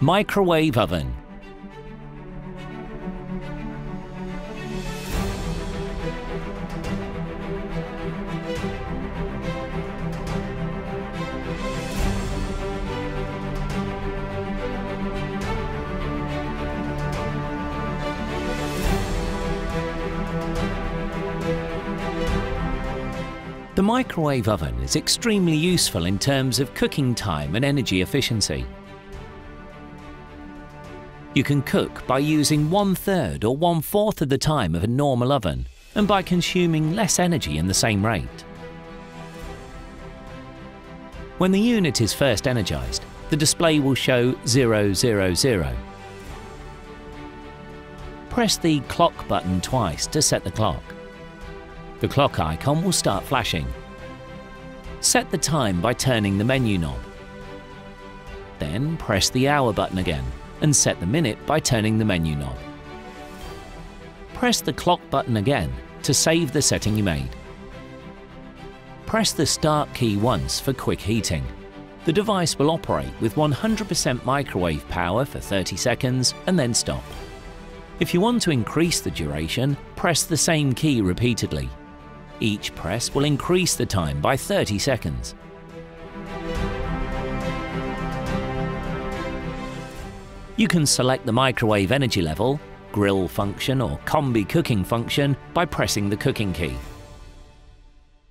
Microwave oven. The microwave oven is extremely useful in terms of cooking time and energy efficiency. You can cook by using 1/3 or 1/4 of the time of a normal oven and by consuming less energy in the same rate. When the unit is first energized, the display will show 000. Press the clock button twice to set the clock. The clock icon will start flashing. Set the time by turning the menu knob. Then press the hour button again and set the minute by turning the menu knob. Press the clock button again to save the setting you made. Press the start key once for quick heating. The device will operate with 100% microwave power for 30 seconds and then stop. If you want to increase the duration, press the same key repeatedly. Each press will increase the time by 30 seconds. You can select the microwave energy level, grill function or combi cooking function by pressing the cooking key.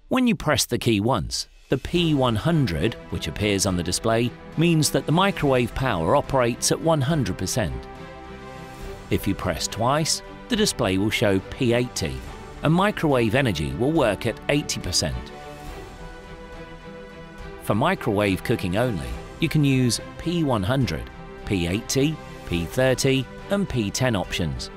When you press the key once, the P100, which appears on the display, means that the microwave power operates at 100%. If you press twice, the display will show P80, and microwave energy will work at 80%. For microwave cooking only, you can use P100, P80, P30 and P10 options.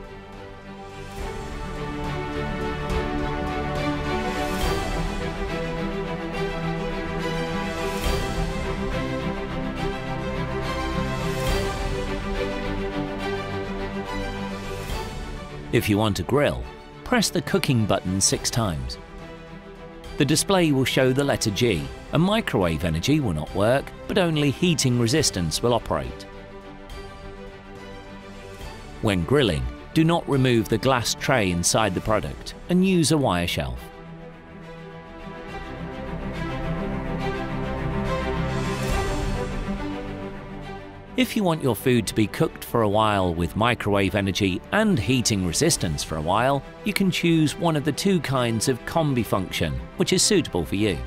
If you want to grill, press the cooking button 6 times. The display will show the letter G, and microwave energy will not work, but only heating resistance will operate. When grilling, do not remove the glass tray inside the product and use a wire shelf. If you want your food to be cooked for a while with microwave energy and heating resistance for a while, you can choose one of the 2 kinds of combi function, which is suitable for you.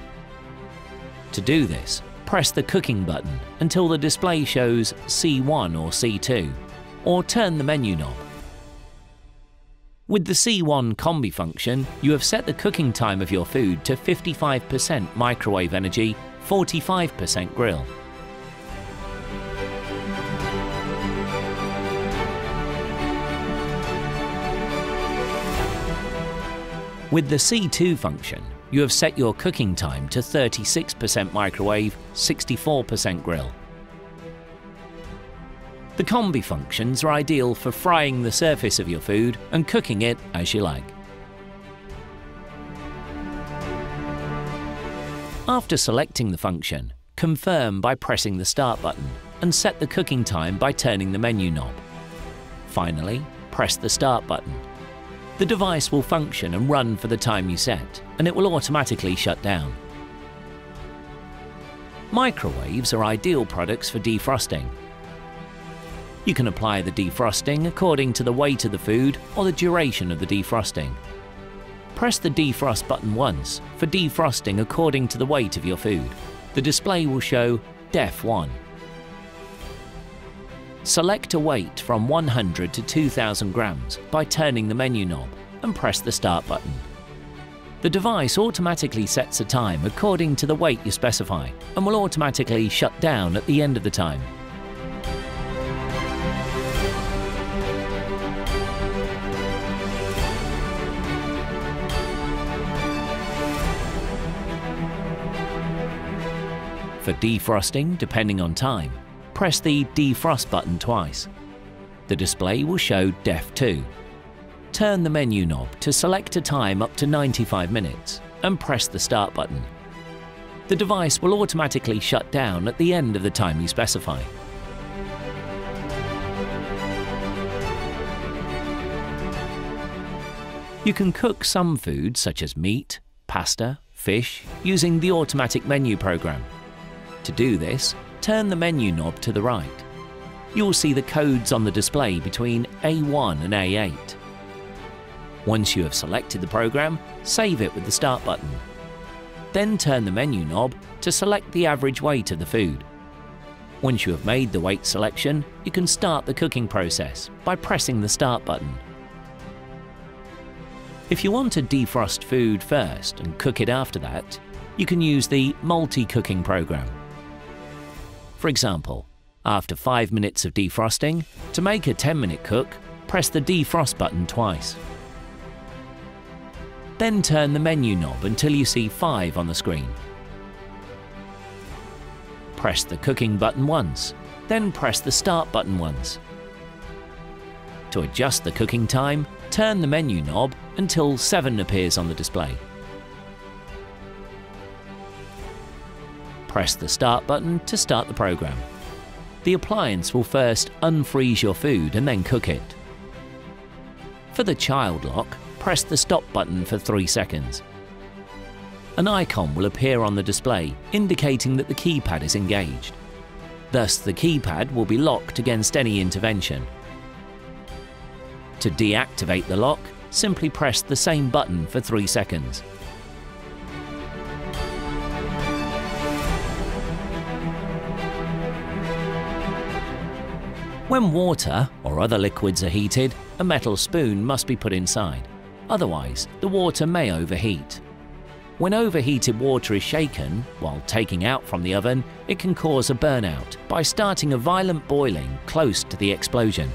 To do this, press the cooking button until the display shows C1 or C2, or turn the menu knob. With the C1 combi function, you have set the cooking time of your food to 55% microwave energy, 45% grill. With the C2 function, you have set your cooking time to 36% microwave, 64% grill. The combi functions are ideal for frying the surface of your food and cooking it as you like. After selecting the function, confirm by pressing the Start button and set the cooking time by turning the menu knob. Finally, press the Start button. The device will function and run for the time you set, and it will automatically shut down. Microwaves are ideal products for defrosting. You can apply the defrosting according to the weight of the food or the duration of the defrosting. Press the defrost button once for defrosting according to the weight of your food. The display will show Def 1. Select a weight from 100 to 2000 grams by turning the menu knob and press the Start button. The device automatically sets a time according to the weight you specify and will automatically shut down at the end of the time. For defrosting, depending on time, press the Defrost button twice. The display will show Def 2. Turn the menu knob to select a time up to 95 minutes and press the Start button. The device will automatically shut down at the end of the time you specify. You can cook some foods such as meat, pasta, fish using the automatic menu program. To do this, turn the menu knob to the right. You will see the codes on the display between A1 and A8. Once you have selected the program, save it with the Start button. Then turn the menu knob to select the average weight of the food. Once you have made the weight selection, you can start the cooking process by pressing the Start button. If you want to defrost food first and cook it after that, you can use the multi-cooking program. For example, after 5 minutes of defrosting, to make a 10-minute cook, press the defrost button twice. Then turn the menu knob until you see 5 on the screen. Press the cooking button once, then press the Start button once. To adjust the cooking time, turn the menu knob until 7 appears on the display. Press the Start button to start the program. The appliance will first unfreeze your food and then cook it. For the child lock, press the Stop button for 3 seconds. An icon will appear on the display indicating that the keypad is engaged. Thus, the keypad will be locked against any intervention. To deactivate the lock, simply press the same button for 3 seconds. When water or other liquids are heated, a metal spoon must be put inside. Otherwise, the water may overheat. When overheated water is shaken while taking out from the oven, it can cause a burnout by starting a violent boiling close to the explosion.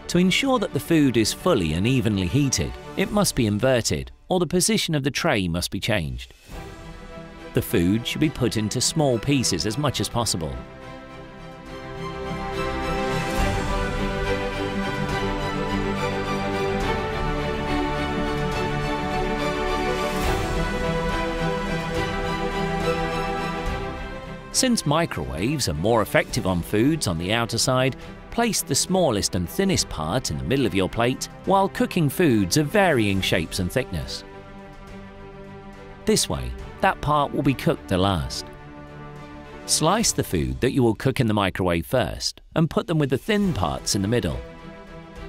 To ensure that the food is fully and evenly heated, it must be inverted, or the position of the tray must be changed. The food should be put into small pieces as much as possible. Since microwaves are more effective on foods on the outer side, place the smallest and thinnest part in the middle of your plate while cooking foods of varying shapes and thickness. This way, that part will be cooked the last. Slice the food that you will cook in the microwave first and put them with the thin parts in the middle.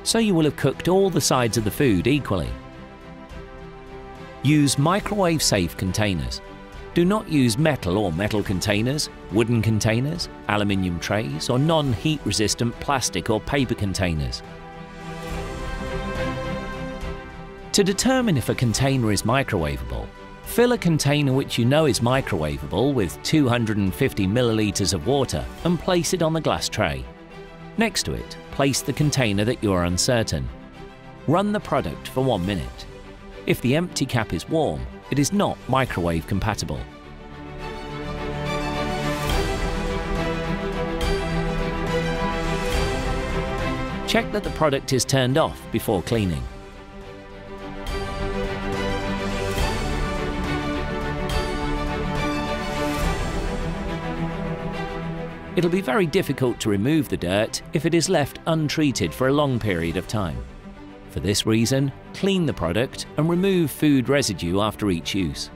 So you will have cooked all the sides of the food equally. Use microwave-safe containers. Do not use metal or metal containers, wooden containers, aluminium trays, or non-heat resistant plastic or paper containers. To determine if a container is microwavable, fill a container which you know is microwavable with 250 milliliters of water and place it on the glass tray. Next to it, place the container that you are uncertain. Run the product for 1 minute. If the empty cap is warm, it is not microwave compatible. Check that the product is turned off before cleaning. It'll be very difficult to remove the dirt if it is left untreated for a long period of time. For this reason, clean the product and remove food residue after each use.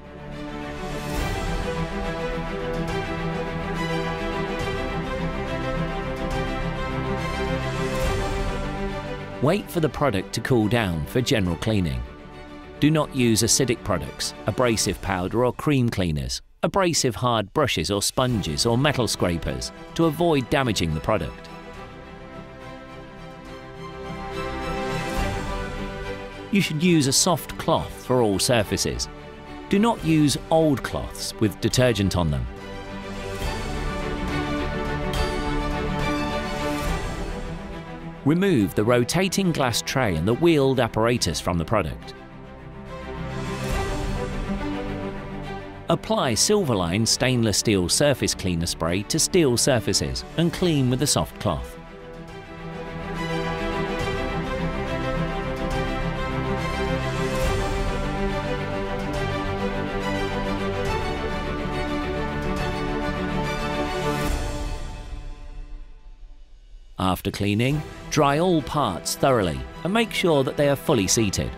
Wait for the product to cool down for general cleaning. Do not use acidic products, abrasive powder or cream cleaners, abrasive hard brushes or sponges or metal scrapers to avoid damaging the product. You should use a soft cloth for all surfaces. Do not use old cloths with detergent on them. Remove the rotating glass tray and the wheeled apparatus from the product. Apply Silverline stainless steel surface cleaner spray to steel surfaces and clean with a soft cloth. After cleaning, dry all parts thoroughly and make sure that they are fully seated.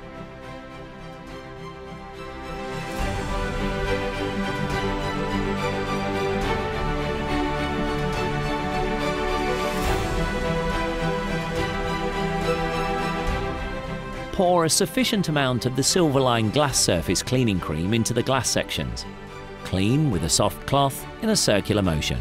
Pour a sufficient amount of the Silverline glass surface cleaning cream into the glass sections. Clean with a soft cloth in a circular motion.